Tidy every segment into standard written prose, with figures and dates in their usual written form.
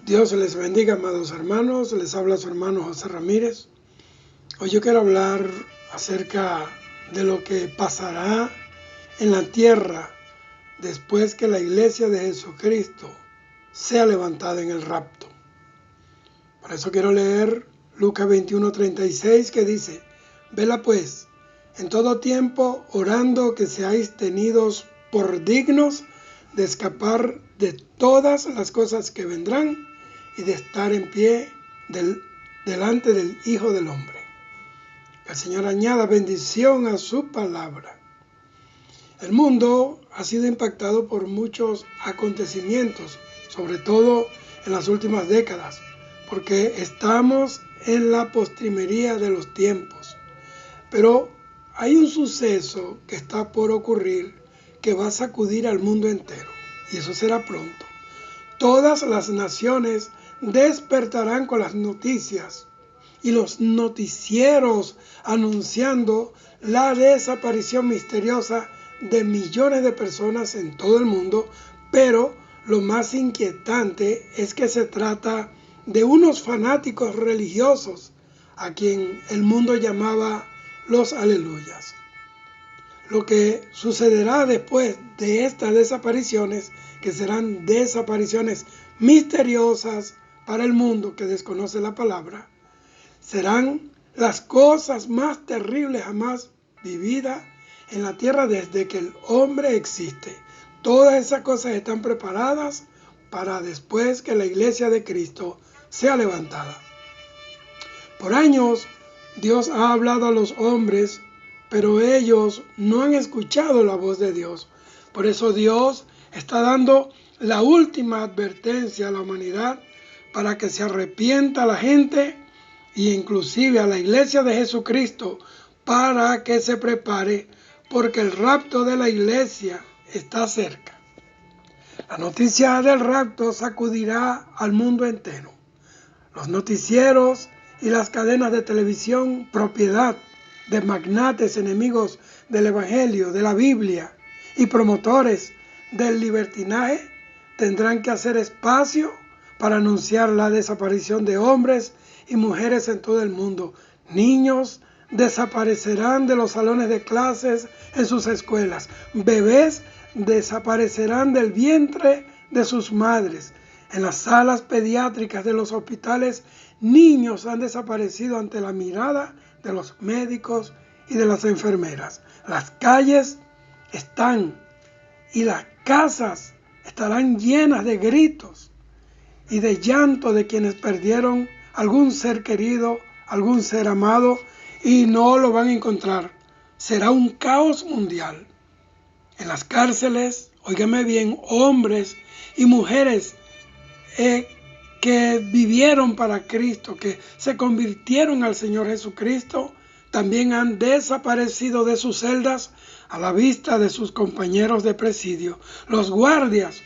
Dios les bendiga, amados hermanos. Les habla su hermano José Ramírez. Hoy yo quiero hablar acerca de lo que pasará en la tierra después que la iglesia de Jesucristo sea levantada en el rapto. Por eso quiero leer Lucas 21:36, que dice: Vela pues en todo tiempo orando que seáis tenidos por dignos de escapar de todas las cosas que vendrán y de estar en pie delante del Hijo del Hombre. Que el Señor añada bendición a su palabra. El mundo ha sido impactado por muchos acontecimientos, sobre todo en las últimas décadas, porque estamos en la postrimería de los tiempos. Pero hay un suceso que está por ocurrir que va a sacudir al mundo entero, y eso será pronto. Todas las naciones despertarán con las noticias y los noticieros anunciando la desaparición misteriosa de millones de personas en todo el mundo, pero lo más inquietante es que se trata de unos fanáticos religiosos a quien el mundo llamaba los aleluyas. Lo que sucederá después de estas desapariciones, que serán desapariciones misteriosas para el mundo que desconoce la palabra, serán las cosas más terribles jamás vividas en la tierra desde que el hombre existe. Todas esas cosas están preparadas para después que la iglesia de Cristo sea levantada. Por años, Dios ha hablado a los hombres, pero ellos no han escuchado la voz de Dios. Por eso Dios está dando la última advertencia a la humanidad para que se arrepienta la gente e inclusive a la iglesia de Jesucristo, para que se prepare, porque el rapto de la iglesia está cerca. La noticia del rapto sacudirá al mundo entero. Los noticieros y las cadenas de televisión, propiedad de magnates enemigos del Evangelio, de la Biblia y promotores del libertinaje, tendrán que hacer espacio para anunciar la desaparición de hombres y mujeres en todo el mundo. Niños desaparecerán de los salones de clases en sus escuelas. Bebés desaparecerán del vientre de sus madres. En las salas pediátricas de los hospitales, niños han desaparecido ante la mirada de los médicos y de las enfermeras. Las calles están y las casas estarán llenas de gritos y de llanto de quienes perdieron algún ser querido, algún ser amado, y no lo van a encontrar. Será un caos mundial. En las cárceles, óigame bien, hombres y mujeres que vivieron para Cristo, que se convirtieron al Señor Jesucristo, también han desaparecido de sus celdas a la vista de sus compañeros de presidio. Los guardias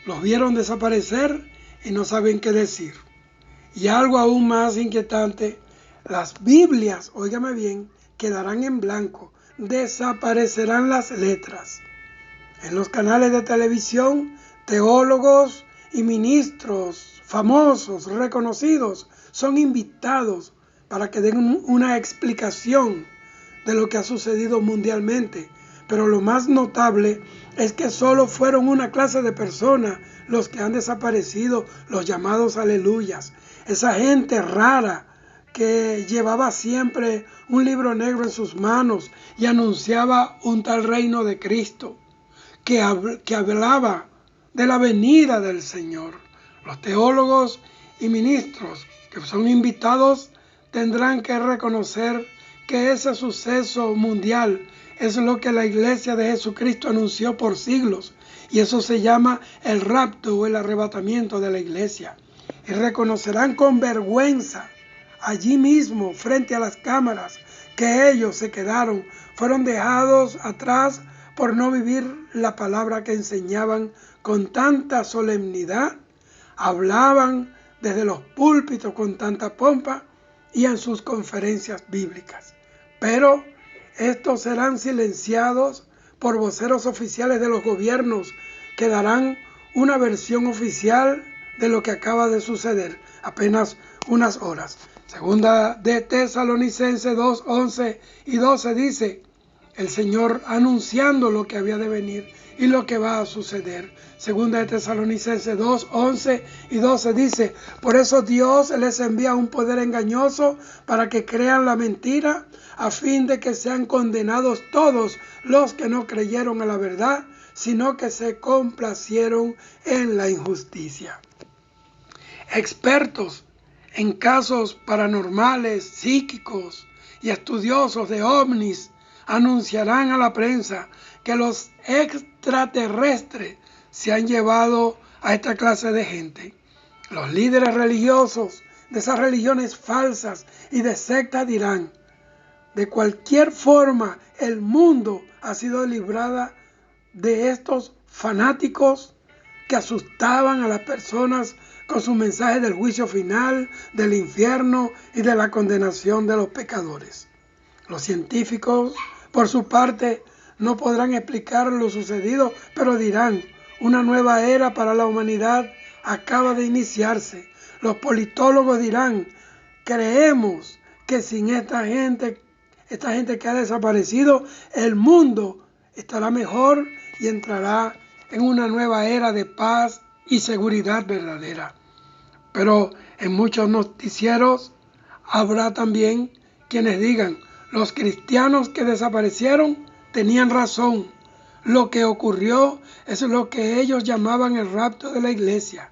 los vieron desaparecer y no saben qué decir. Y algo aún más inquietante, las Biblias, óigame bien, quedarán en blanco, desaparecerán las letras. En los canales de televisión, teólogos y ministros famosos, reconocidos, son invitados para que den una explicación de lo que ha sucedido mundialmente. Pero lo más notable es que solo fueron una clase de personas los que han desaparecido, los llamados aleluyas. Esa gente rara que llevaba siempre un libro negro en sus manos y anunciaba un tal reino de Cristo, que hablaba de la venida del Señor. Los teólogos y ministros que son invitados tendrán que reconocer que ese suceso mundial es lo que la iglesia de Jesucristo anunció por siglos, y eso se llama el rapto o el arrebatamiento de la iglesia. Y reconocerán con vergüenza allí mismo, frente a las cámaras, que ellos se quedaron, fueron dejados atrás por no vivir la palabra que enseñaban con tanta solemnidad, hablaban desde los púlpitos con tanta pompa y en sus conferencias bíblicas. Pero estos serán silenciados por voceros oficiales de los gobiernos, que darán una versión oficial de lo que acaba de suceder, apenas unas horas. Segunda de Tesalonicenses 2, 11 y 12 dice, el Señor anunciando lo que había de venir y lo que va a suceder. Segunda de Tesalonicenses 2, 11 y 12 dice, por eso Dios les envía un poder engañoso para que crean la mentira, a fin de que sean condenados todos los que no creyeron a la verdad, sino que se complacieron en la injusticia. Expertos en casos paranormales, psíquicos y estudiosos de ovnis anunciarán a la prensa que los extraterrestres se han llevado a esta clase de gente. Los líderes religiosos de esas religiones falsas y de sectas dirán, de cualquier forma el mundo ha sido librada de estos fanáticos que asustaban a las personas con sus mensajes del juicio final, del infierno y de la condenación de los pecadores. Los científicos, por su parte, no podrán explicar lo sucedido, pero dirán, una nueva era para la humanidad acaba de iniciarse. Los politólogos dirán, creemos que sin esta gente que ha desaparecido, el mundo estará mejor y entrará en una nueva era de paz y seguridad verdadera. Pero en muchos noticieros habrá también quienes digan, los cristianos que desaparecieron tenían razón. Lo que ocurrió es lo que ellos llamaban el rapto de la iglesia.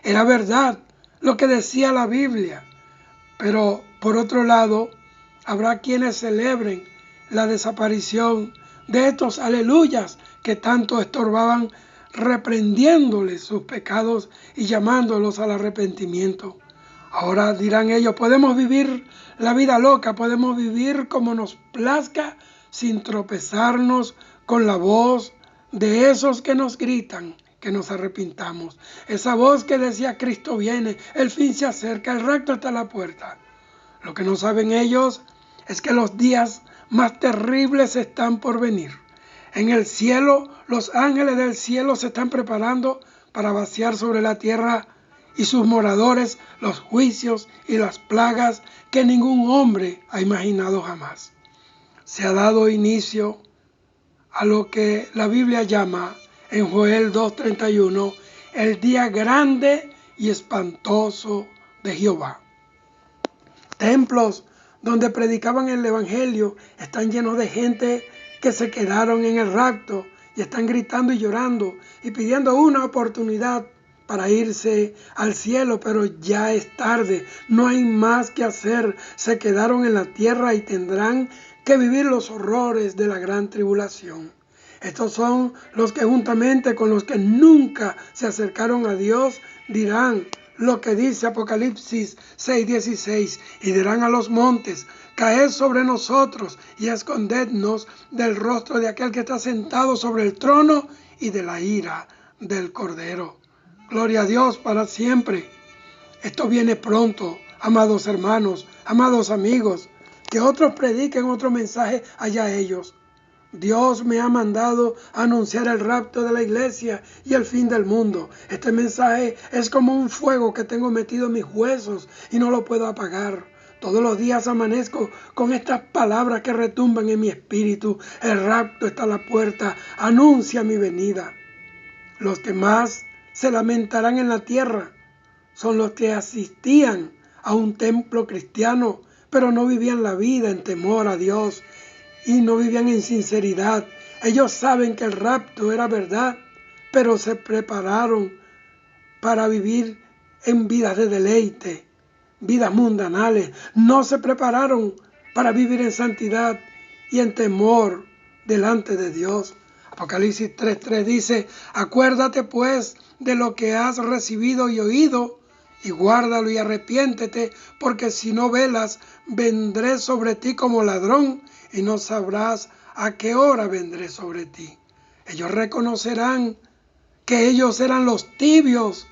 Era verdad lo que decía la Biblia. Pero por otro lado, habrá quienes celebren la desaparición de estos aleluyas que tanto estorbaban, reprendiéndoles sus pecados y llamándolos al arrepentimiento. Ahora dirán ellos, podemos vivir la vida loca, podemos vivir como nos plazca sin tropezarnos con la voz de esos que nos gritan que nos arrepintamos. Esa voz que decía Cristo viene, el fin se acerca, el rapto está a la puerta. Lo que no saben ellos es que los días más terribles están por venir. En el cielo, los ángeles del cielo se están preparando para vaciar sobre la tierra y sus moradores los juicios y las plagas que ningún hombre ha imaginado jamás. Se ha dado inicio a lo que la Biblia llama en Joel 2:31 el día grande y espantoso de Jehová. Templos donde predicaban el evangelio están llenos de gente que se quedaron en el rapto y están gritando y llorando y pidiendo una oportunidad para irse al cielo, pero ya es tarde, no hay más que hacer, se quedaron en la tierra y tendrán que vivir los horrores de la gran tribulación. Estos son los que juntamente con los que nunca se acercaron a Dios dirán lo que dice Apocalipsis 6:16, y dirán a los montes, caed sobre nosotros y escondednos del rostro de aquel que está sentado sobre el trono y de la ira del Cordero. Gloria a Dios para siempre. Esto viene pronto, amados hermanos, amados amigos, que otros prediquen otro mensaje allá ellos. Dios me ha mandado a anunciar el rapto de la iglesia y el fin del mundo. Este mensaje es como un fuego que tengo metido en mis huesos y no lo puedo apagar. Todos los días amanezco con estas palabras que retumban en mi espíritu. El rapto está a la puerta, anuncia mi venida. Los que más se lamentarán en la tierra son los que asistían a un templo cristiano, pero no vivían la vida en temor a Dios y no vivían en sinceridad. Ellos saben que el rapto era verdad, pero se prepararon para vivir en vidas de deleite, vidas mundanales. No se prepararon para vivir en santidad y en temor delante de Dios. Apocalipsis 3:3 dice, acuérdate pues de lo que has recibido y oído, y guárdalo y arrepiéntete, porque si no velas, vendré sobre ti como ladrón, y no sabrás a qué hora vendré sobre ti. Ellos reconocerán que ellos eran los tibios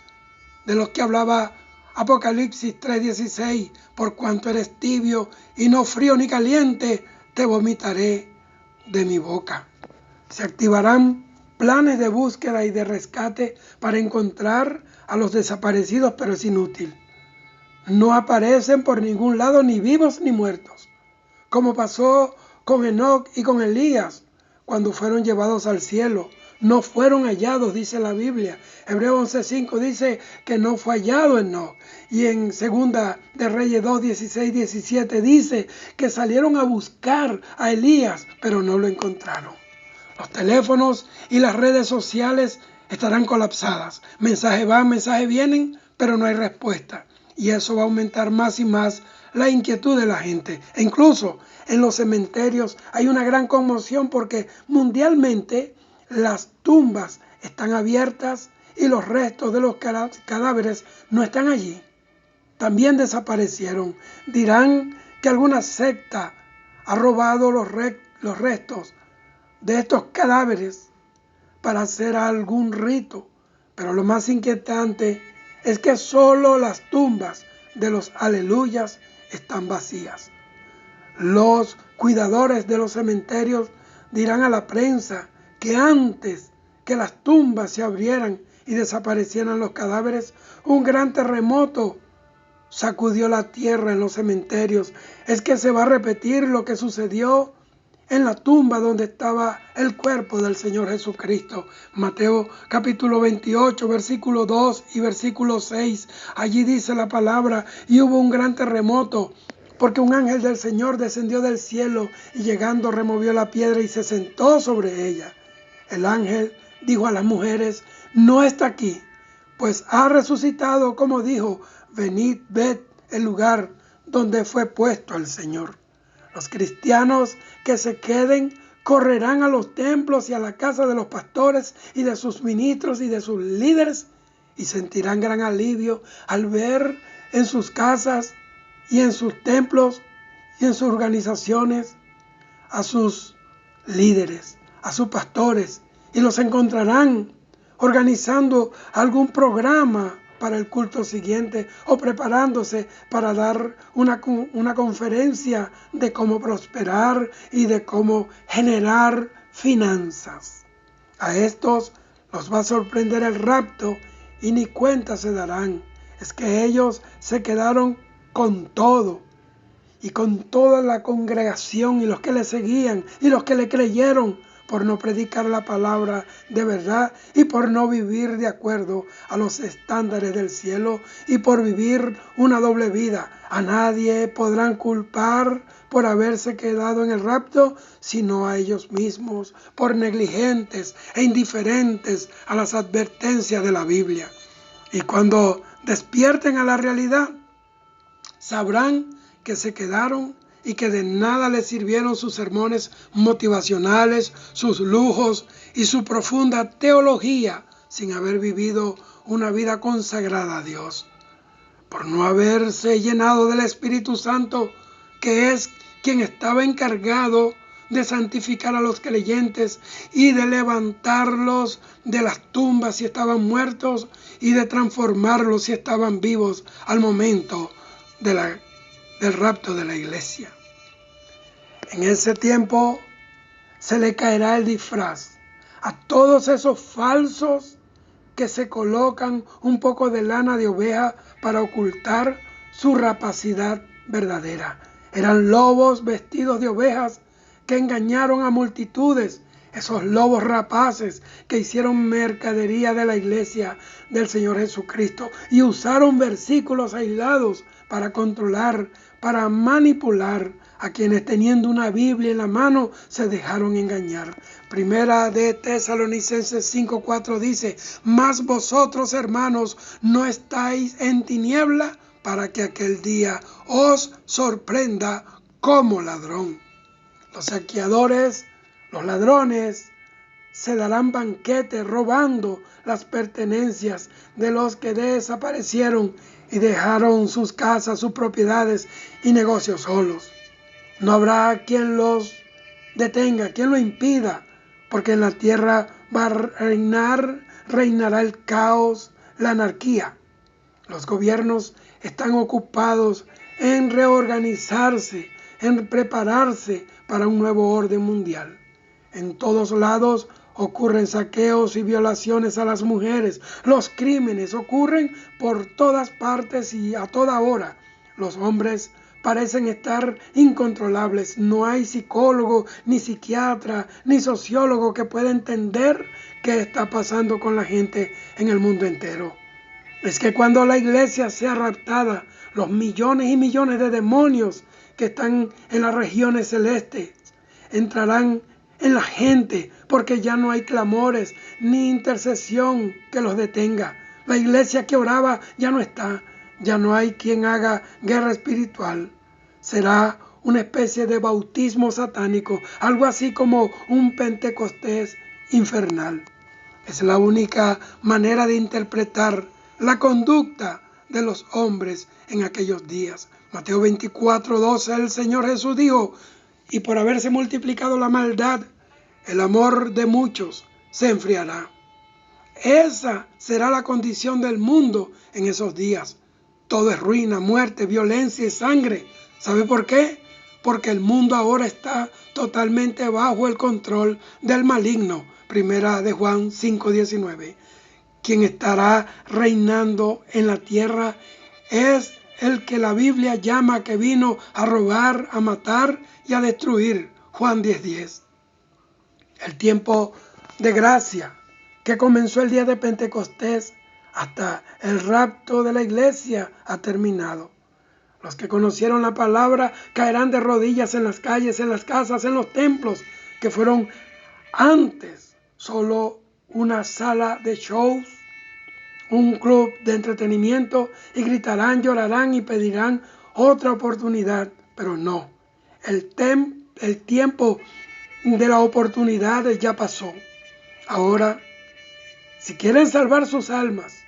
de los que hablaba Apocalipsis 3:16, por cuanto eres tibio y no frío ni caliente, te vomitaré de mi boca. Se activarán planes de búsqueda y de rescate para encontrar a los desaparecidos, pero es inútil. No aparecen por ningún lado, ni vivos ni muertos, como pasó con Enoc y con Elías cuando fueron llevados al cielo. No fueron hallados, dice la Biblia. Hebreos 11:5 dice que no fue hallado Enoc. Y en Segunda de Reyes 2:16-17 dice que salieron a buscar a Elías, pero no lo encontraron. Los teléfonos y las redes sociales estarán colapsadas. Mensajes van, mensajes vienen, pero no hay respuesta. Y eso va a aumentar más y más la inquietud de la gente. E incluso en los cementerios hay una gran conmoción porque mundialmente las tumbas están abiertas y los restos de los cadáveres no están allí. También desaparecieron. Dirán que alguna secta ha robado los restos de estos cadáveres para hacer algún rito. Pero lo más inquietante es que solo las tumbas de los aleluyas están vacías. Los cuidadores de los cementerios dirán a la prensa que antes que las tumbas se abrieran y desaparecieran los cadáveres, un gran terremoto sacudió la tierra en los cementerios. Es que se va a repetir lo que sucedió en la tumba donde estaba el cuerpo del Señor Jesucristo. Mateo capítulo 28, versículo 2 y versículo 6. Allí dice la palabra: y hubo un gran terremoto, porque un ángel del Señor descendió del cielo y llegando removió la piedra y se sentó sobre ella. El ángel dijo a las mujeres: no está aquí, pues ha resucitado como dijo. Venid, ved el lugar donde fue puesto el Señor. Los cristianos que se queden correrán a los templos y a la casa de los pastores y de sus ministros y de sus líderes y sentirán gran alivio al ver en sus casas y en sus templos y en sus organizaciones a sus líderes, a sus pastores, y los encontrarán organizando algún programa para el culto siguiente o preparándose para dar una conferencia de cómo prosperar y de cómo generar finanzas. A estos los va a sorprender el rapto y ni cuenta se darán. Es que ellos se quedaron con todo y con toda la congregación y los que le seguían y los que le creyeron, por no predicar la palabra de verdad y por no vivir de acuerdo a los estándares del cielo y por vivir una doble vida. A nadie podrán culpar por haberse quedado en el rapto, sino a ellos mismos, por negligentes e indiferentes a las advertencias de la Biblia. Y cuando despierten a la realidad, sabrán que se quedaron y que de nada les sirvieron sus sermones motivacionales, sus lujos y su profunda teología sin haber vivido una vida consagrada a Dios. Por no haberse llenado del Espíritu Santo, que es quien estaba encargado de santificar a los creyentes y de levantarlos de las tumbas si estaban muertos y de transformarlos si estaban vivos al momento del rapto de la iglesia. En ese tiempo se le caerá el disfraz a todos esos falsos que se colocan un poco de lana de oveja para ocultar su rapacidad verdadera. Eran lobos vestidos de ovejas que engañaron a multitudes, esos lobos rapaces que hicieron mercadería de la iglesia del Señor Jesucristo y usaron versículos aislados para controlar, para manipular a quienes teniendo una Biblia en la mano se dejaron engañar. Primera de Tesalonicenses 5:4 dice: mas vosotros, hermanos, no estáis en tiniebla para que aquel día os sorprenda como ladrón. Los saqueadores, los ladrones, se darán banquete robando las pertenencias de los que desaparecieron y dejaron sus casas, sus propiedades y negocios solos. No habrá quien los detenga, quien lo impida, porque en la tierra va a reinará el caos, la anarquía. Los gobiernos están ocupados en reorganizarse, en prepararse para un nuevo orden mundial. En todos lados ocurren saqueos y violaciones a las mujeres. Los crímenes ocurren por todas partes y a toda hora. Los hombres parecen estar incontrolables. No hay psicólogo, ni psiquiatra, ni sociólogo que pueda entender qué está pasando con la gente en el mundo entero. Es que cuando la iglesia sea raptada, los millones y millones de demonios que están en las regiones celestes entrarán en la gente, porque ya no hay clamores ni intercesión que los detenga. La iglesia que oraba ya no está. Ya no hay quien haga guerra espiritual. Será una especie de bautismo satánico, algo así como un Pentecostés infernal. Es la única manera de interpretar la conducta de los hombres en aquellos días. Mateo 24:12, el Señor Jesús dijo: y por haberse multiplicado la maldad, el amor de muchos se enfriará. Esa será la condición del mundo en esos días. Todo es ruina, muerte, violencia y sangre. ¿Sabe por qué? Porque el mundo ahora está totalmente bajo el control del maligno. Primera de Juan 5:19. Quien estará reinando en la tierra es el que la Biblia llama que vino a robar, a matar y a destruir. Juan 10:10. El tiempo de gracia que comenzó el día de Pentecostés hasta el rapto de la iglesia ha terminado. Los que conocieron la palabra caerán de rodillas en las calles, en las casas, en los templos, que fueron antes solo una sala de shows, un club de entretenimiento, y gritarán, llorarán y pedirán otra oportunidad. Pero no, el tiempo de la oportunidad ya pasó. Ahora, si quieren salvar sus almas,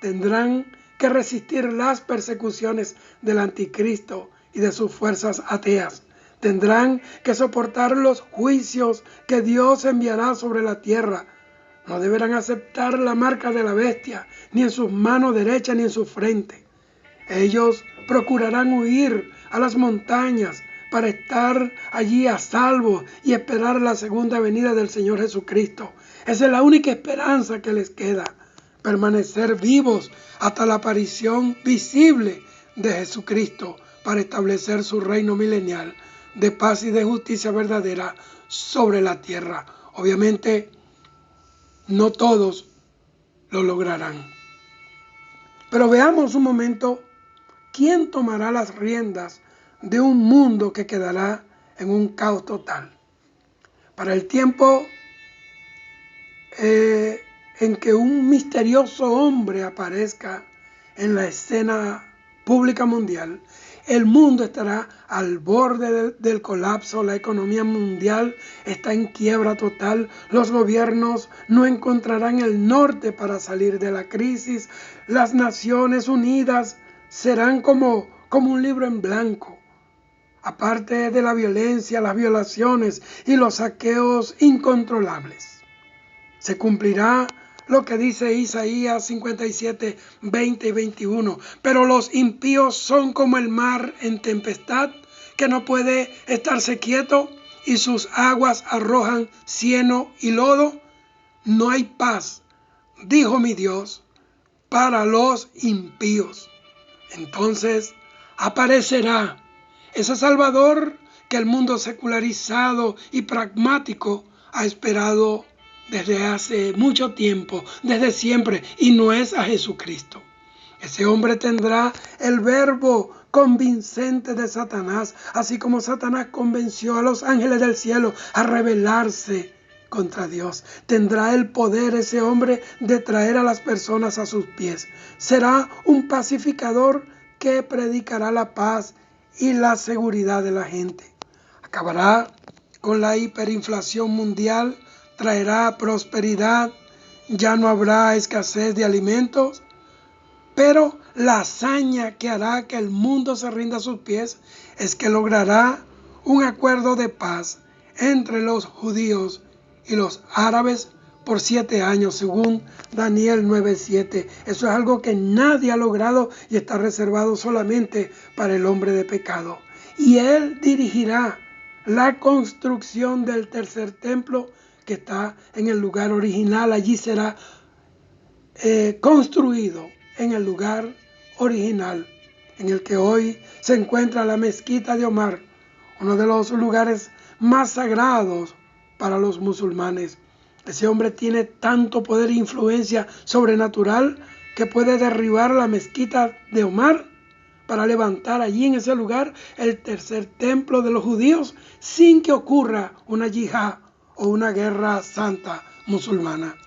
tendrán que resistir las persecuciones del anticristo y de sus fuerzas ateas. Tendrán que soportar los juicios que Dios enviará sobre la tierra. No deberán aceptar la marca de la bestia, ni en sus manos derechas ni en su frente. Ellos procurarán huir a las montañas para estar allí a salvo y esperar la segunda venida del Señor Jesucristo. Esa es la única esperanza que les queda: permanecer vivos hasta la aparición visible de Jesucristo para establecer su reino milenial de paz y de justicia verdadera sobre la tierra. Obviamente, no todos lo lograrán. Pero veamos un momento quién tomará las riendas de un mundo que quedará en un caos total. Para el tiempo en que un misterioso hombre aparezca en la escena pública mundial, el mundo estará al borde del colapso. La economía mundial está en quiebra total. Los gobiernos no encontrarán el norte para salir de la crisis. Las Naciones Unidas serán como un libro en blanco. Aparte de la violencia, las violaciones y los saqueos incontrolables, se cumplirá lo que dice Isaías 57, 20 y 21. Pero los impíos son como el mar en tempestad, que no puede estarse quieto, y sus aguas arrojan cieno y lodo. No hay paz, dijo mi Dios, para los impíos. Entonces aparecerá ese Salvador que el mundo secularizado y pragmático ha esperado desde hace mucho tiempo, desde siempre, y no es a Jesucristo. Ese hombre tendrá el verbo convincente de Satanás, así como Satanás convenció a los ángeles del cielo a rebelarse contra Dios. Tendrá el poder ese hombre de traer a las personas a sus pies. Será un pacificador que predicará la paz y la seguridad de la gente. Acabará con la hiperinflación mundial, traerá prosperidad, ya no habrá escasez de alimentos. Pero la hazaña que hará que el mundo se rinda a sus pies es que logrará un acuerdo de paz entre los judíos y los árabes por 7 años, según Daniel 9:7. Eso es algo que nadie ha logrado y está reservado solamente para el hombre de pecado. Y él dirigirá la construcción del tercer templo, que está en el lugar original. Allí será construido en el lugar original, en el que hoy se encuentra la mezquita de Omar, uno de los lugares más sagrados para los musulmanes. Ese hombre tiene tanto poder e influencia sobrenatural que puede derribar la mezquita de Omar para levantar allí en ese lugar el tercer templo de los judíos sin que ocurra una yihad o una guerra santa musulmana.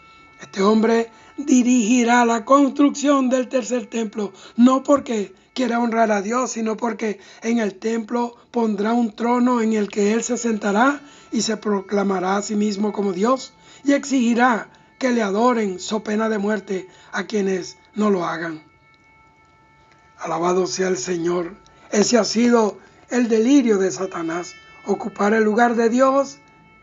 Este hombre dirigirá la construcción del tercer templo, no porque quiera honrar a Dios, sino porque en el templo pondrá un trono en el que él se sentará y se proclamará a sí mismo como Dios y exigirá que le adoren so pena de muerte a quienes no lo hagan. Alabado sea el Señor. Ese ha sido el delirio de Satanás, ocupar el lugar de Dios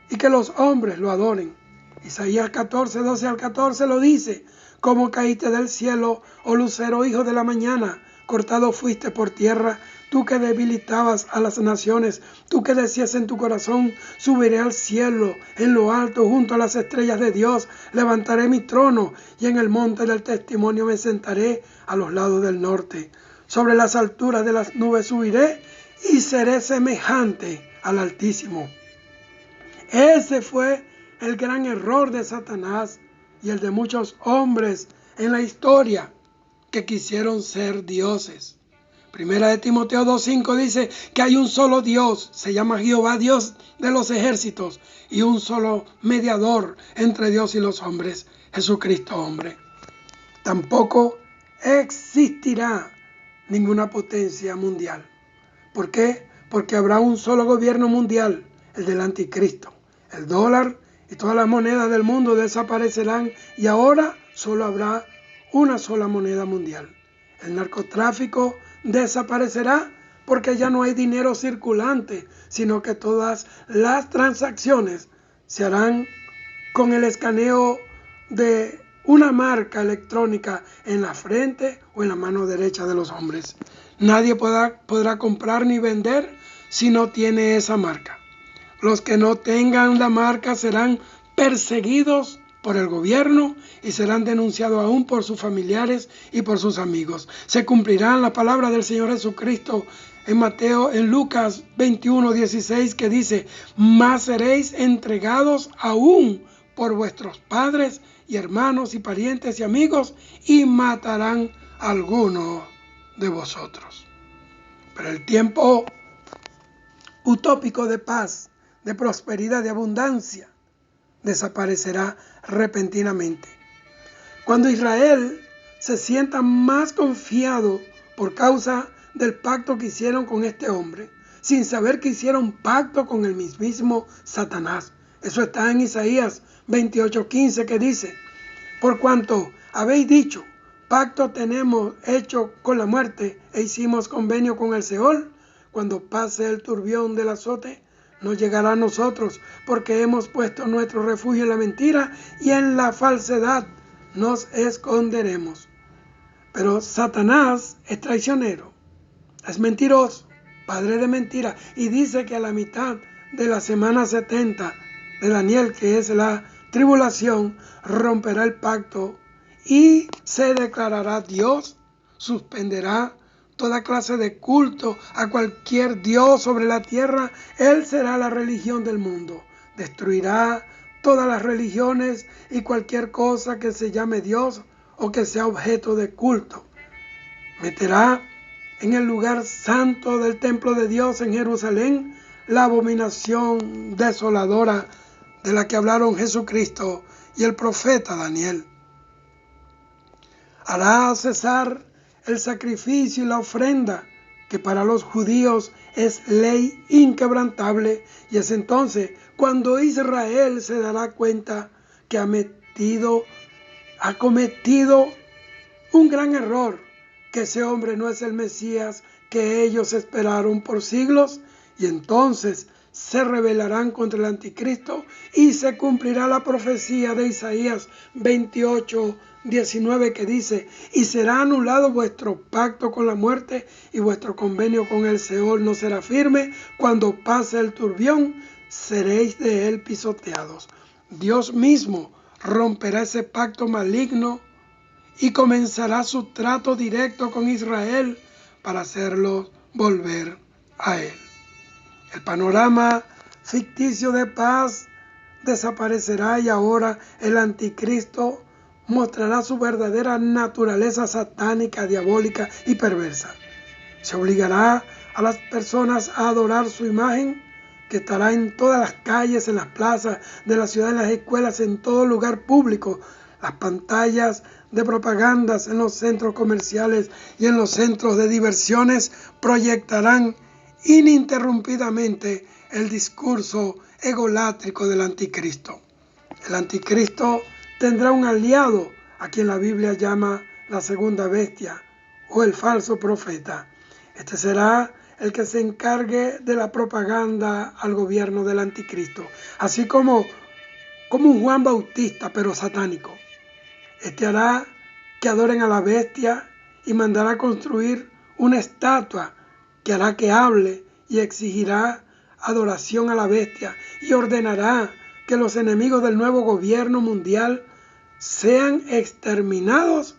y que los hombres lo adoren. Isaías 14, 12 al 14 lo dice: como caíste del cielo, oh lucero, hijo de la mañana, cortado fuiste por tierra, tú que debilitabas a las naciones, tú que decías en tu corazón: subiré al cielo, en lo alto, junto a las estrellas de Dios, levantaré mi trono, y en el monte del testimonio me sentaré a los lados del norte. Sobre las alturas de las nubes subiré, y seré semejante al Altísimo. Ese fue el gran error de Satanás y el de muchos hombres en la historia que quisieron ser dioses. Primera de Timoteo 2:5 dice que hay un solo Dios, se llama Jehová, Dios de los ejércitos, y un solo mediador entre Dios y los hombres, Jesucristo hombre. Tampoco existirá ninguna potencia mundial. ¿Por qué? Porque habrá un solo gobierno mundial, el del anticristo. El dólar y todas las monedas del mundo desaparecerán y ahora solo habrá una sola moneda mundial. El narcotráfico desaparecerá porque ya no hay dinero circulante, sino que todas las transacciones se harán con el escaneo de una marca electrónica en la frente o en la mano derecha de los hombres. Nadie podrá comprar ni vender si no tiene esa marca. Los que no tengan la marca serán perseguidos por el gobierno y serán denunciados aún por sus familiares y por sus amigos. Se cumplirán la palabra del Señor Jesucristo en Lucas 21:16, que dice: mas seréis entregados aún por vuestros padres y hermanos y parientes y amigos, y matarán a algunos de vosotros. Pero el tiempo utópico de paz, de prosperidad, de abundancia, desaparecerá repentinamente. Cuando Israel se sienta más confiado por causa del pacto que hicieron con este hombre, sin saber que hicieron pacto con el mismísimo Satanás. Eso está en Isaías 28:15, que dice: por cuanto habéis dicho, pacto tenemos hecho con la muerte e hicimos convenio con el Seol, cuando pase el turbión del azote, no llegará a nosotros, porque hemos puesto nuestro refugio en la mentira y en la falsedad nos esconderemos. Pero Satanás es traicionero, es mentiroso, padre de mentira, y dice que a la mitad de la semana 70 de Daniel, que es la tribulación, romperá el pacto y se declarará Dios, suspenderá toda clase de culto a cualquier Dios sobre la tierra. Él será la religión del mundo, destruirá todas las religiones y cualquier cosa que se llame Dios o que sea objeto de culto. Meterá en el lugar santo del templo de Dios en Jerusalén la abominación desoladora de la que hablaron Jesucristo y el profeta Daniel. Hará cesar el sacrificio y la ofrenda, que para los judíos es ley inquebrantable, y es entonces cuando Israel se dará cuenta que ha cometido un gran error, que ese hombre no es el Mesías que ellos esperaron por siglos, y entonces se rebelarán contra el anticristo y se cumplirá la profecía de Isaías 28:19, que dice: y será anulado vuestro pacto con la muerte y vuestro convenio con el Seol no será firme. Cuando pase el turbión, seréis de él pisoteados. Dios mismo romperá ese pacto maligno y comenzará su trato directo con Israel para hacerlo volver a Él. El panorama ficticio de paz desaparecerá y ahora el anticristo mostrará su verdadera naturaleza satánica, diabólica y perversa. Se obligará a las personas a adorar su imagen, que estará en todas las calles, en las plazas de la ciudad, en las escuelas, en todo lugar público. Las pantallas de propagandas en los centros comerciales y en los centros de diversiones proyectarán ininterrumpidamente el discurso egolátrico del anticristo. El anticristo tendrá un aliado a quien la Biblia llama la segunda bestia o el falso profeta. Este será el que se encargue de la propaganda al gobierno del anticristo, así como un Juan Bautista, pero satánico. Este hará que adoren a la bestia y mandará construir una estatua que hará que hable y exigirá adoración a la bestia y ordenará que los enemigos del nuevo gobierno mundial sean exterminados.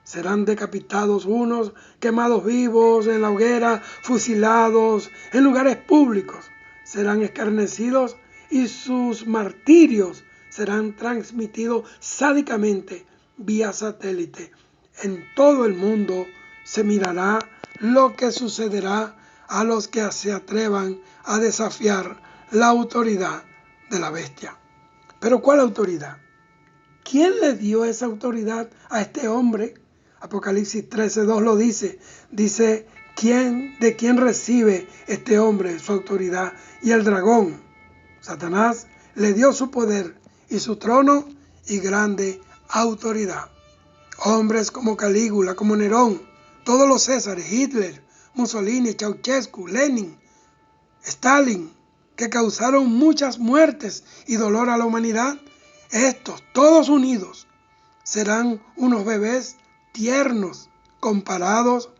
Serán decapitados unos, quemados vivos en la hoguera, fusilados en lugares públicos. Serán escarnecidos y sus martirios serán transmitidos sádicamente vía satélite. En todo el mundo se mirará lo que sucederá a los que se atrevan a desafiar la autoridad de la bestia. ¿Pero cuál autoridad? ¿Quién le dio esa autoridad a este hombre? Apocalipsis 13:2 lo dice. Dice, ¿de quién recibe este hombre su autoridad? Y el dragón, Satanás, le dio su poder y su trono y grande autoridad. Hombres como Calígula, como Nerón, todos los Césares, Hitler, Mussolini, Ceausescu, Lenin, Stalin, que causaron muchas muertes y dolor a la humanidad, estos, todos unidos, serán unos bebés tiernos comparados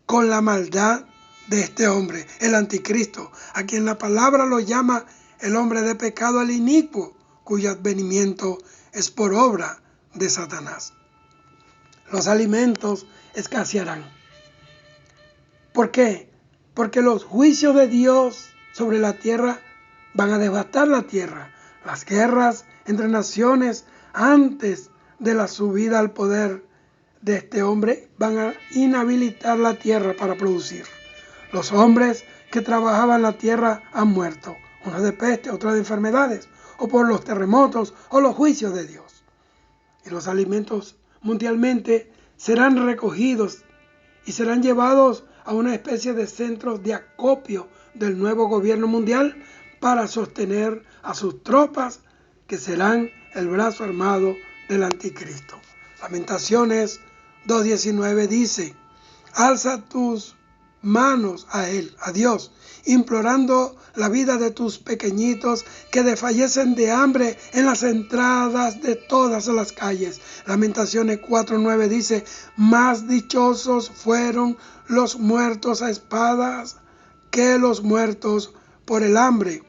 con la maldad de este hombre, el anticristo, a quien la palabra lo llama el hombre de pecado, el inicuo, cuyo advenimiento es por obra de Satanás. Los alimentos escasearán. ¿Por qué? Porque los juicios de Dios sobre la tierra van a devastar la tierra. Las guerras entre naciones antes de la subida al poder de este hombre van a inhabilitar la tierra para producir. Los hombres que trabajaban la tierra han muerto, unos de peste, otros de enfermedades, o por los terremotos o los juicios de Dios. Y los alimentos mundialmente serán recogidos y serán llevados a una especie de centros de acopio del nuevo gobierno mundial para sostener a sus tropas, que serán el brazo armado del anticristo. Lamentaciones 2:19 dice, alza tus manos a Él, a Dios, implorando la vida de tus pequeñitos que desfallecen de hambre en las entradas de todas las calles. Lamentaciones 4:9 dice, más dichosos fueron los muertos a espadas que los muertos por el hambre,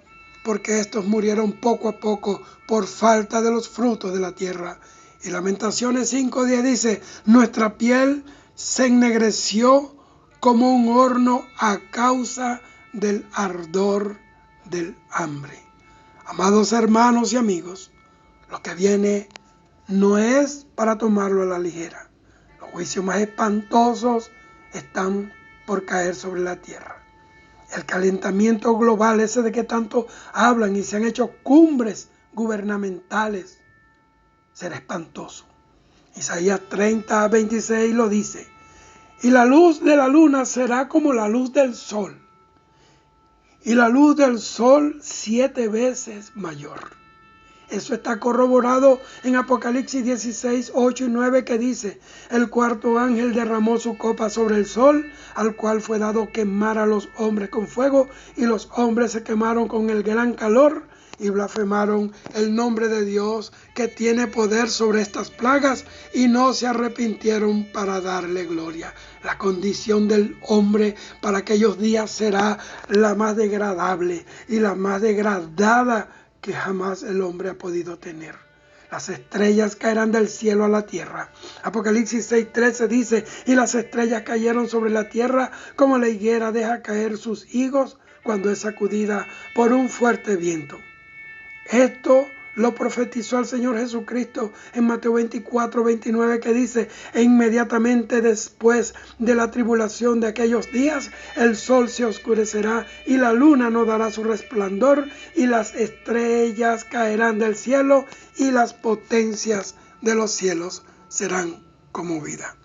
porque estos murieron poco a poco por falta de los frutos de la tierra. Y Lamentaciones 5:10 dice, nuestra piel se ennegreció como un horno a causa del ardor del hambre. Amados hermanos y amigos, lo que viene no es para tomarlo a la ligera. Los juicios más espantosos están por caer sobre la tierra. El calentamiento global, ese de que tanto hablan y se han hecho cumbres gubernamentales, será espantoso. Isaías 30:26 lo dice. Y la luz de la luna será como la luz del sol, y la luz del sol 7 veces mayor. Eso está corroborado en Apocalipsis 16:8 y 9, que dice, el cuarto ángel derramó su copa sobre el sol, al cual fue dado quemar a los hombres con fuego, y los hombres se quemaron con el gran calor, y blasfemaron el nombre de Dios, que tiene poder sobre estas plagas, y no se arrepintieron para darle gloria. La condición del hombre para aquellos días será la más degradable y la más degradada que jamás el hombre ha podido tener. Las estrellas caerán del cielo a la tierra. Apocalipsis 6:13 dice, y las estrellas cayeron sobre la tierra como la higuera deja caer sus higos cuando es sacudida por un fuerte viento. Esto lo profetizó el Señor Jesucristo en Mateo 24:29, que dice, e inmediatamente después de la tribulación de aquellos días, el sol se oscurecerá y la luna no dará su resplandor y las estrellas caerán del cielo y las potencias de los cielos serán conmovidas.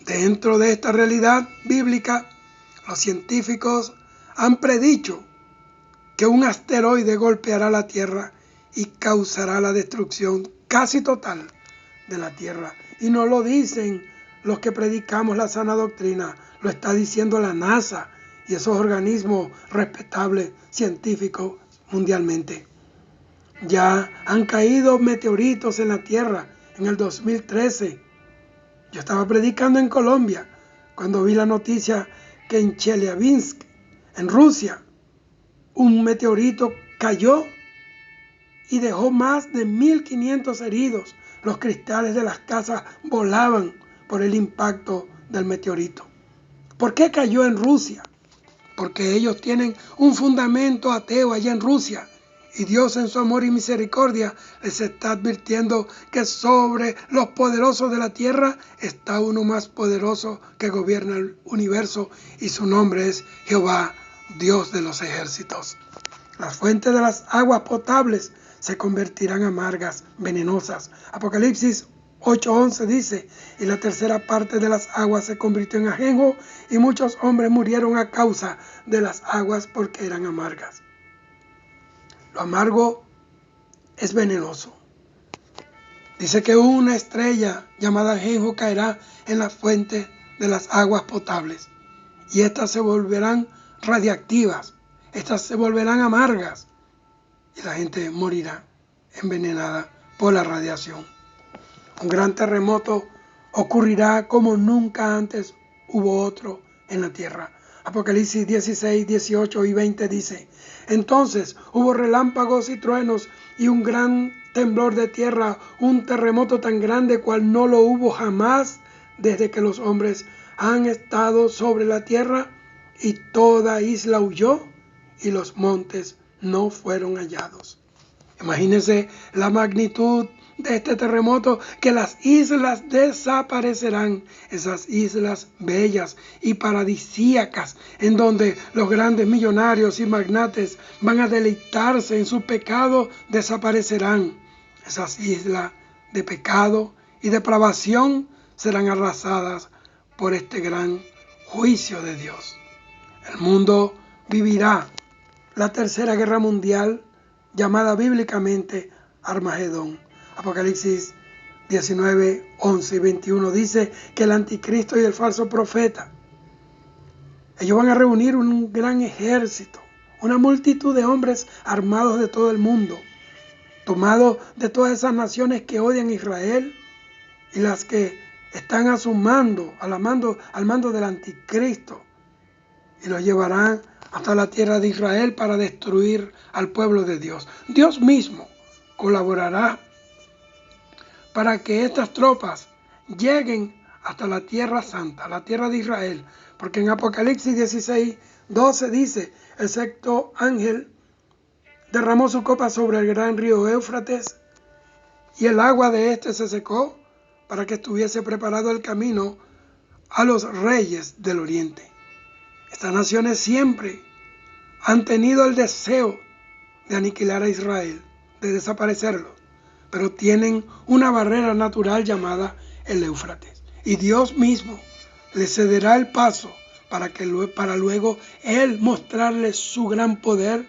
Dentro de esta realidad bíblica, los científicos han predicho que un asteroide golpeará la Tierra y causará la destrucción casi total de la Tierra. Y no lo dicen los que predicamos la sana doctrina, lo está diciendo la NASA y esos organismos respetables científicos mundialmente. Ya han caído meteoritos en la Tierra. En el 2013, yo estaba predicando en Colombia cuando vi la noticia que en Chelyabinsk, en Rusia, un meteorito cayó y dejó más de 1.500 heridos. Los cristales de las casas volaban por el impacto del meteorito. ¿Por qué cayó en Rusia? Porque ellos tienen un fundamento ateo allá en Rusia. Y Dios en su amor y misericordia les está advirtiendo que sobre los poderosos de la tierra está uno más poderoso que gobierna el universo y su nombre es Jehová, Dios de los ejércitos. Las fuentes de las aguas potables se convertirán amargas, venenosas. Apocalipsis 8:11 dice, y la tercera parte de las aguas se convirtió en ajenjo y muchos hombres murieron a causa de las aguas porque eran amargas. Lo amargo es venenoso. Dice que una estrella llamada ajenjo caerá en la fuente de las aguas potables y estas se volverán radiactivas, estas se volverán amargas y la gente morirá envenenada por la radiación. Un gran terremoto ocurrirá como nunca antes hubo otro en la tierra. Apocalipsis 16, 18 y 20 dice, entonces hubo relámpagos y truenos y un gran temblor de tierra, un terremoto tan grande cual no lo hubo jamás desde que los hombres han estado sobre la tierra, y toda isla huyó y los montes no fueron hallados. Imagínense la magnitud de este terremoto, que las islas desaparecerán, esas islas bellas y paradisíacas en donde los grandes millonarios y magnates van a deleitarse en su pecado, desaparecerán. Esas islas de pecado y depravación serán arrasadas por este gran juicio de Dios. El mundo vivirá la tercera guerra mundial, llamada bíblicamente Armagedón. Apocalipsis 19, 11 y 21 dice que el anticristo y el falso profeta, ellos van a reunir un gran ejército, una multitud de hombres armados de todo el mundo, tomados de todas esas naciones que odian a Israel y las que están a su mando, al mando del anticristo, y los llevarán hasta la tierra de Israel para destruir al pueblo de Dios. Dios mismo colaborará para que estas tropas lleguen hasta la tierra santa, la tierra de Israel, porque en Apocalipsis 16, 12 dice, el sexto ángel derramó su copa sobre el gran río Éufrates y el agua de este se secó para que estuviese preparado el camino a los reyes del oriente. Estas naciones siempre han tenido el deseo de aniquilar a Israel, de desaparecerlo, pero tienen una barrera natural llamada el Éufrates. Y Dios mismo les cederá el paso para luego Él mostrarles su gran poder.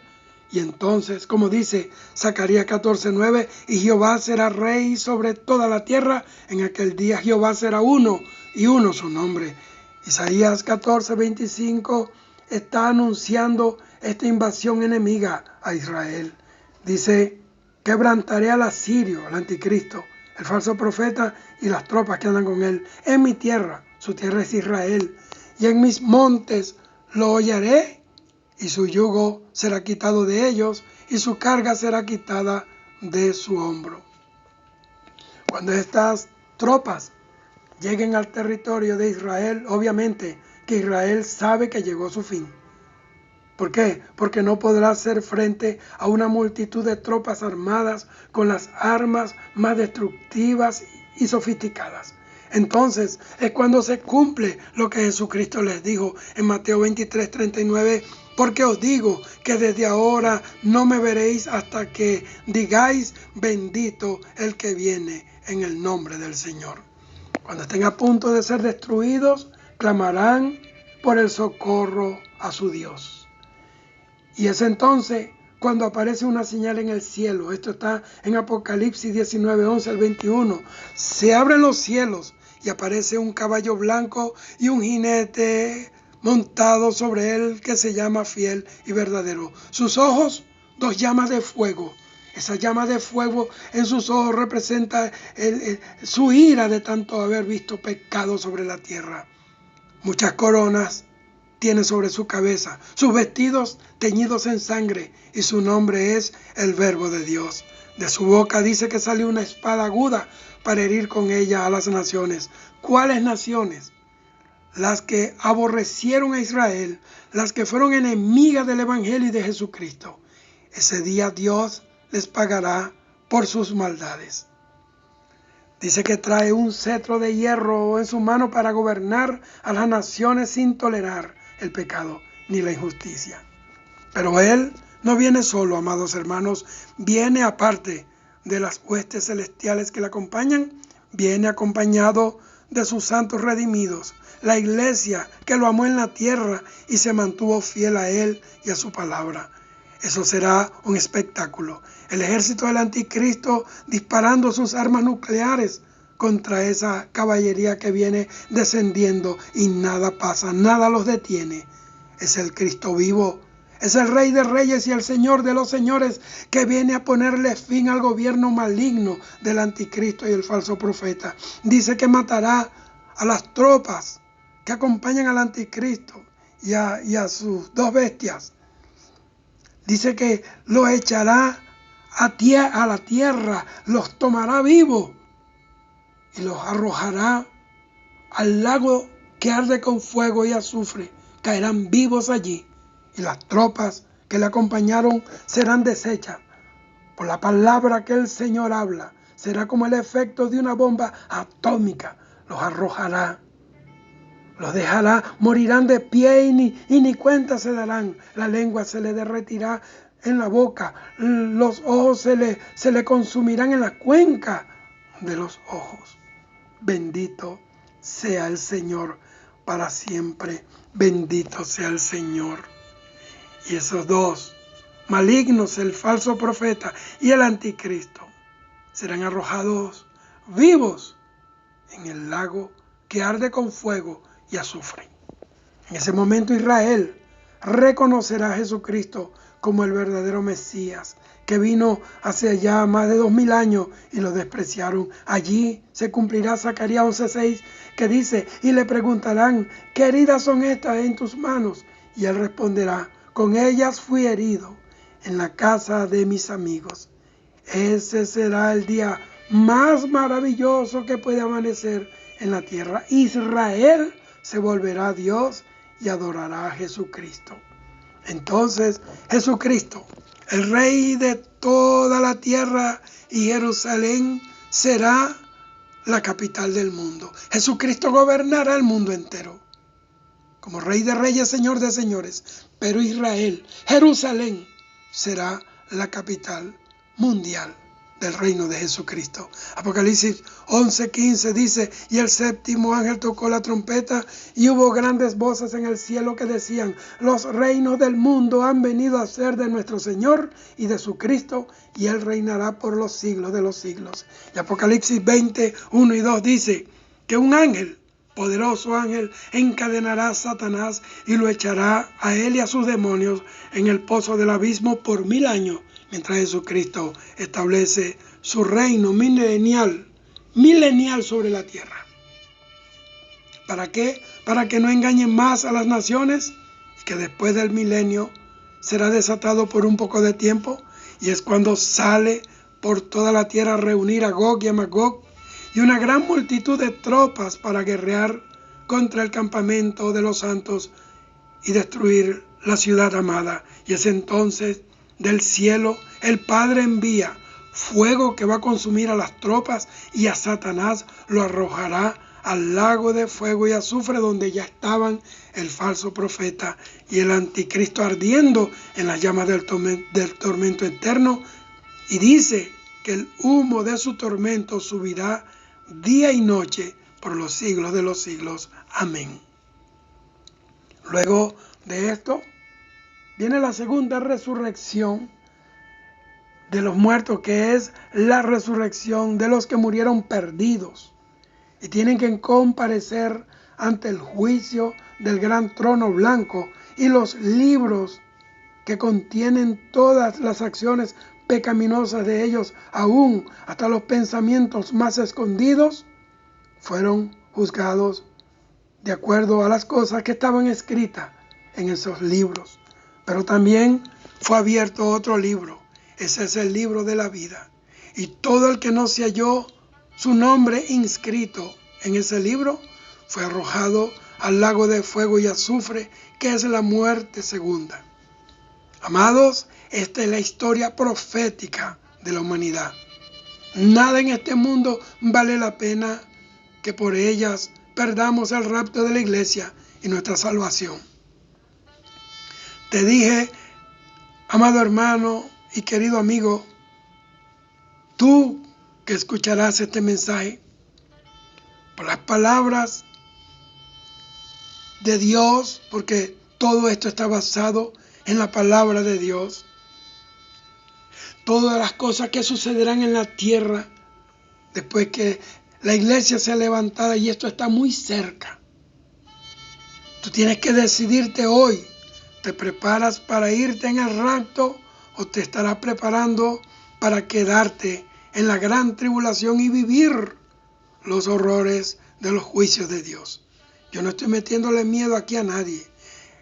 Y entonces, como dice Zacarías 14:9, y Jehová será rey sobre toda la tierra, en aquel día Jehová será uno, y uno su nombre. Isaías 14:25 está anunciando esta invasión enemiga a Israel. Dice, quebrantaré al asirio, al anticristo, el falso profeta y las tropas que andan con él en mi tierra, su tierra es Israel, y en mis montes lo hollaré y su yugo será quitado de ellos, y su carga será quitada de su hombro. Cuando estas tropas lleguen al territorio de Israel, obviamente que Israel sabe que llegó su fin. ¿Por qué? Porque no podrá hacer frente a una multitud de tropas armadas con las armas más destructivas y sofisticadas. Entonces es cuando se cumple lo que Jesucristo les dijo en Mateo 23:39, porque os digo que desde ahora no me veréis hasta que digáis bendito el que viene en el nombre del Señor. Cuando estén a punto de ser destruidos, clamarán por el socorro a su Dios. Y es entonces cuando aparece una señal en el cielo. Esto está en Apocalipsis 19:11 al 21. Se abren los cielos y aparece un caballo blanco y un jinete montado sobre él que se llama Fiel y Verdadero. Sus ojos, dos llamas de fuego. Esa llama de fuego en sus ojos representa su ira de tanto haber visto pecado sobre la tierra. Muchas coronas tiene sobre su cabeza, sus vestidos teñidos en sangre, y su nombre es el Verbo de Dios. De su boca dice que salió una espada aguda para herir con ella a las naciones. ¿Cuáles naciones? Las que aborrecieron a Israel, las que fueron enemigas del Evangelio y de Jesucristo. Ese día Dios les pagará por sus maldades. Dice que trae un cetro de hierro en su mano para gobernar a las naciones sin tolerar el pecado ni la injusticia. Pero Él no viene solo, amados hermanos, viene aparte de las huestes celestiales que le acompañan, viene acompañado de sus santos redimidos, la iglesia que lo amó en la tierra y se mantuvo fiel a Él y a su palabra. Eso será un espectáculo. El ejército del anticristo disparando sus armas nucleares contra esa caballería que viene descendiendo y nada pasa, nada los detiene. Es el Cristo vivo, es el Rey de Reyes y el Señor de los Señores que viene a ponerle fin al gobierno maligno del anticristo y el falso profeta. Dice que matará a las tropas que acompañan al anticristo y a sus dos bestias. Dice que los echará a la tierra, los tomará vivos y los arrojará al lago que arde con fuego y azufre. Caerán vivos allí y las tropas que le acompañaron serán deshechas. Por la palabra que el Señor habla, será como el efecto de una bomba atómica. Los arrojará, los dejará, morirán de pie y ni cuenta se darán. La lengua se le derretirá en la boca, los ojos se le consumirán en la cuenca de los ojos. Bendito sea el Señor para siempre. Bendito sea el Señor. Y esos dos malignos, el falso profeta y el anticristo, serán arrojados vivos en el lago que arde con fuego y azufre. En ese momento Israel reconocerá a Jesucristo como el verdadero Mesías, que vino hace ya más de 2000 años y lo despreciaron. Allí se cumplirá Zacarías 11:6, que dice, y le preguntarán, ¿qué heridas son estas en tus manos? Y él responderá, con ellas fui herido en la casa de mis amigos. Ese será el día más maravilloso que puede amanecer en la tierra. Israel se volverá a Dios y adorará a Jesucristo. Entonces Jesucristo, el Rey de toda la tierra, y Jerusalén será la capital del mundo. Jesucristo gobernará el mundo entero como Rey de Reyes, Señor de Señores. Pero Israel, Jerusalén, será la capital mundial del reino de Jesucristo. Apocalipsis 11:15 dice, y el séptimo ángel tocó la trompeta y hubo grandes voces en el cielo que decían, los reinos del mundo han venido a ser de nuestro Señor y de su Cristo, y Él reinará por los siglos de los siglos. Y Apocalipsis 20:1 y 2 dice que un ángel, poderoso ángel, encadenará a Satanás y lo echará a él y a sus demonios en el pozo del abismo por 1000 años, mientras Jesucristo establece su reino milenial sobre la tierra. ¿Para qué? Para que no engañen más a las naciones y que después del milenio será desatado por un poco de tiempo, y es cuando sale por toda la tierra a reunir a Gog y a Magog y una gran multitud de tropas para guerrear contra el campamento de los santos y destruir la ciudad amada. Y es entonces del cielo el Padre envía fuego que va a consumir a las tropas, y a Satanás lo arrojará al lago de fuego y azufre, donde ya estaban el falso profeta y el anticristo ardiendo en las llamas del tormento eterno. Y dice que el humo de su tormento subirá día y noche por los siglos de los siglos. Amén. Luego de esto viene la segunda resurrección de los muertos, que es la resurrección de los que murieron perdidos y tienen que comparecer ante el juicio del gran trono blanco, y los libros que contienen todas las acciones pecaminosas de ellos, aún hasta los pensamientos más escondidos, fueron juzgados de acuerdo a las cosas que estaban escritas en esos libros. Pero también fue abierto otro libro. Ese es el libro de la vida. Y todo el que no se halló su nombre inscrito en ese libro fue arrojado al lago de fuego y azufre, que es la muerte segunda. Amados, esta es la historia profética de la humanidad. Nada en este mundo vale la pena que por ellas perdamos el rapto de la iglesia y nuestra salvación. Te dije, amado hermano y querido amigo, tú que escucharás este mensaje, por las palabras de Dios, porque todo esto está basado en la palabra de Dios. Todas las cosas que sucederán en la tierra después que la iglesia sea levantada, y esto está muy cerca. Tú tienes que decidirte hoy. ¿Te preparas para irte en el rapto o te estarás preparando para quedarte en la gran tribulación y vivir los horrores de los juicios de Dios? Yo no estoy metiéndole miedo aquí a nadie.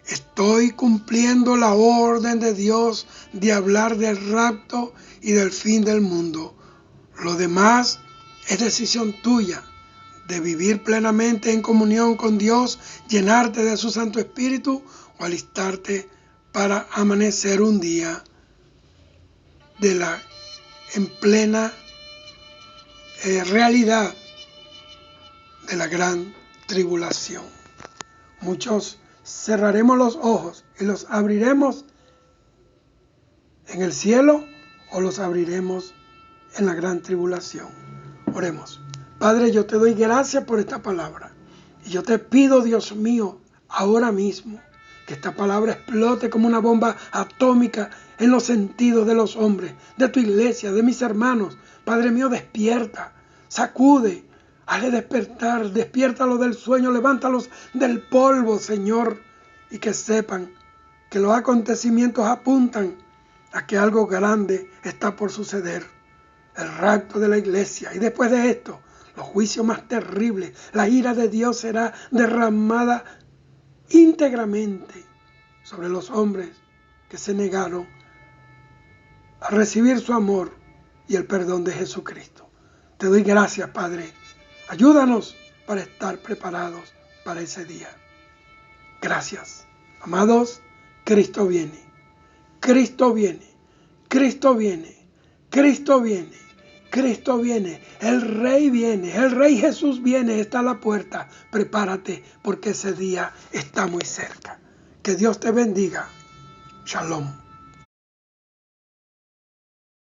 Estoy cumpliendo la orden de Dios de hablar del rapto y del fin del mundo. Lo demás es decisión tuya de vivir plenamente en comunión con Dios, llenarte de su Santo Espíritu o alistarte para amanecer un día en plena realidad de la gran tribulación. Muchos cerraremos los ojos y los abriremos en el cielo o los abriremos en la gran tribulación. Oremos. Padre, yo te doy gracias por esta palabra. Y yo te pido, Dios mío, ahora mismo, que esta palabra explote como una bomba atómica en los sentidos de los hombres, de tu iglesia, de mis hermanos. Padre mío, despierta, sacude, hazle despertar, despiértalos del sueño, levántalos del polvo, Señor, y que sepan que los acontecimientos apuntan a que algo grande está por suceder, el rapto de la iglesia. Y después de esto, los juicios más terribles, la ira de Dios será derramada íntegramente sobre los hombres que se negaron a recibir su amor y el perdón de Jesucristo. Te doy gracias, Padre. Ayúdanos para estar preparados para ese día. Gracias. Amados, Cristo viene. Cristo viene. Cristo viene. Cristo viene. Cristo viene. El Rey viene. El Rey Jesús viene. Está a la puerta. Prepárate porque ese día está muy cerca. Que Dios te bendiga. Shalom.